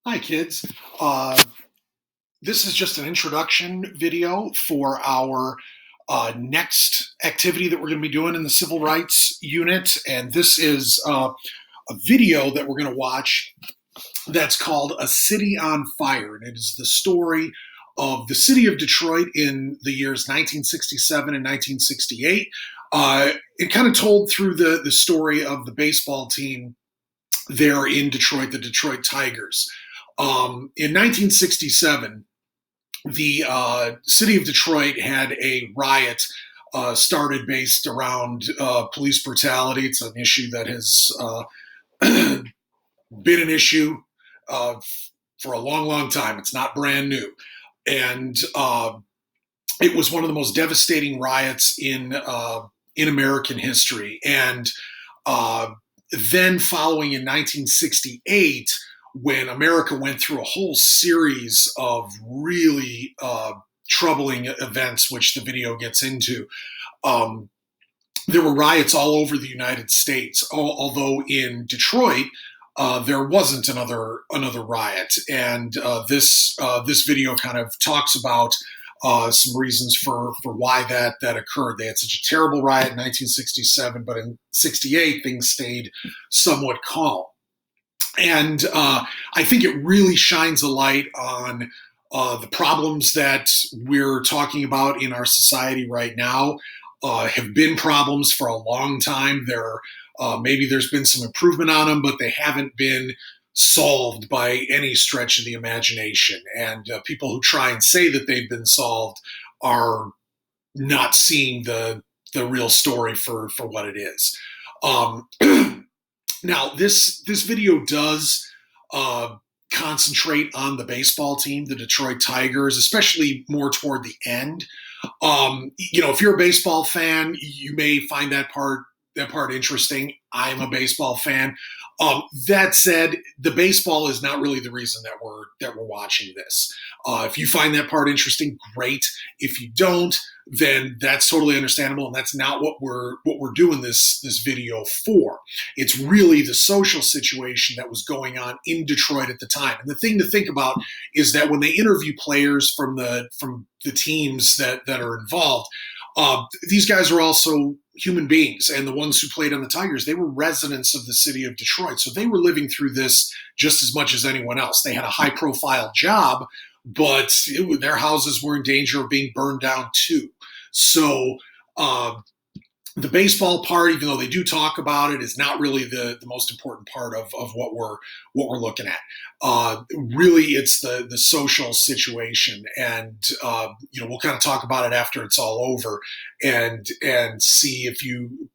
Hi, kids. This is just an introduction video for our next activity that we're going to be doing in the Civil Rights Unit. And this is a video that we're going to watch that's called A City on Fire. And it is the story of the city of Detroit in the years 1967 and 1968. It kind of told through the story of the baseball team there in Detroit, the Detroit Tigers. In 1967, the city of Detroit had a riot started based around police brutality. It's an issue that has been an issue uh, for a long, long time. It's not brand new. And it was one of the most devastating riots in American history. And then following in 1968, when America went through a whole series of really troubling events, which the video gets into, there were riots all over the United States. Although in Detroit, there wasn't another riot, and this video kind of talks about some reasons for why that occurred. They had such a terrible riot in 1967, but in '68 things stayed somewhat calm. And I think it really shines a light on the problems that we're talking about in our society right now. Have been problems for a long time. Maybe there's been some improvement on them, but they haven't been solved by any stretch of the imagination. And people who try and say that they've been solved are not seeing the real story for what it is. Now, this video does concentrate on the baseball team, the Detroit Tigers, especially more toward the end. If you're a baseball fan, you may find that part interesting. I'm a baseball fan. That said, the baseball is not really the reason that we're watching this. If you find that part interesting, great. If you don't, then that's totally understandable, and that's not what we're doing this video for. It's really the social situation that was going on in Detroit at the time. And the thing to think about is that when they interview players from the teams that are involved, these guys are also human beings, and the ones who played on the Tigers, they were residents of the city of Detroit, so they were living through this just as much as anyone else. They had a high-profile job, but their houses were in danger of being burned down too. So the baseball part, even though they do talk about it, is not really the most important part of what we're looking at. Really, it's the social situation, and we'll kind of talk about it after it's all over, and see if you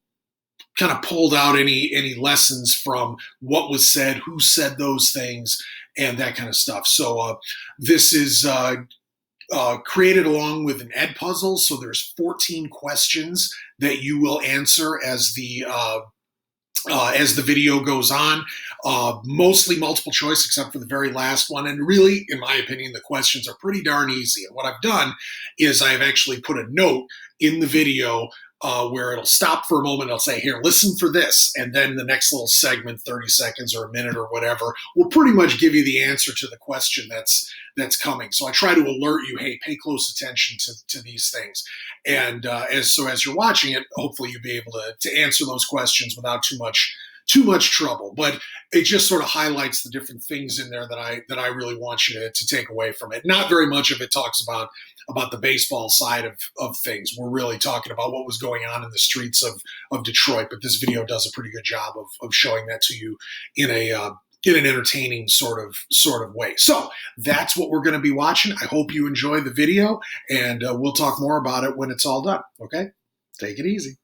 kind of pulled out any lessons from what was said, who said those things, and that kind of stuff. So this is created along with an EdPuzzle. So there's 14 questions that you will answer as the video goes on. Mostly multiple choice, except for the very last one. And really, in my opinion, the questions are pretty darn easy. And what I've done is I've actually put a note in the video where it'll stop for a moment. It'll say, here, listen for this. And then the next little segment, 30 seconds or a minute or whatever, will pretty much give you the answer to the question that's coming. So I try to alert you, hey, pay close attention to these things. And as you're watching it, hopefully you'll be able to answer those questions without too much trouble. But it just sort of highlights the different things in there that I really want you to take away from it. Not very much of it talks about the baseball side of things. We're really talking about what was going on in the streets of Detroit, but this video does a pretty good job of showing that to you in an entertaining sort of way. So that's what we're going to be watching. I hope you enjoy the video, and we'll talk more about it when it's all done. Okay? Take it easy.